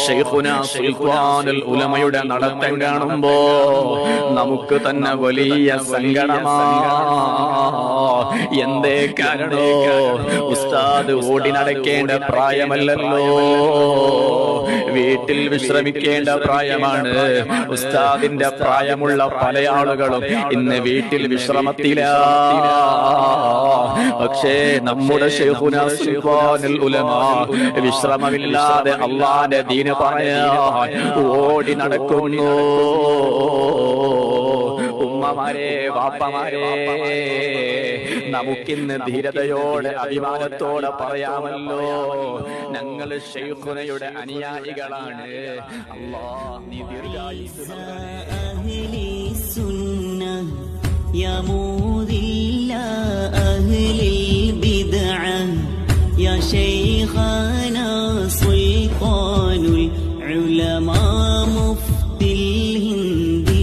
ശൈഖുനാ സുൽത്താനുൽ ഉലമയുടെ നടത്തം കാണുമ്പോ നമുക്ക് തന്നെ വലിയ സങ്കടമാ. എന്തേ കാരണോ? ഉസ്താദ് ഓടി നടക്കേണ്ട പ്രായമല്ലല്ലോ, വീട്ടിൽ വിശ്രമിക്കേണ്ട പ്രായമാണ്. ഉസ്താദിന്റെ പ്രായമുള്ള പല ആളുകളും ഇന്ന് വീട്ടിൽ വിശ്രമത്തിലാ. പക്ഷേ നമ്മുടെ ശൈഖുനാ സുൽത്താനുൽ ഉലമ വിശ്രമമില്ലാതെ അല്ലാഹുവിന്റെ ദീൻ പറയാൻ ഓടി നടക്കുന്നു. ഉമ്മമാരെ, വാപ്പമാരെ, നമുക്കിന്ന് ധീരതയോടെ അഭിമാനത്തോടെ പറയാമല്ലോ, ഞങ്ങൾ ശൈഖുനയുടെ അനുയായികളാണ്. അല്ലാഹ് നീ ദീർഘായുസ്സ് നൽകണേ. يا مذل أهل البدع يا شيخنا سلطان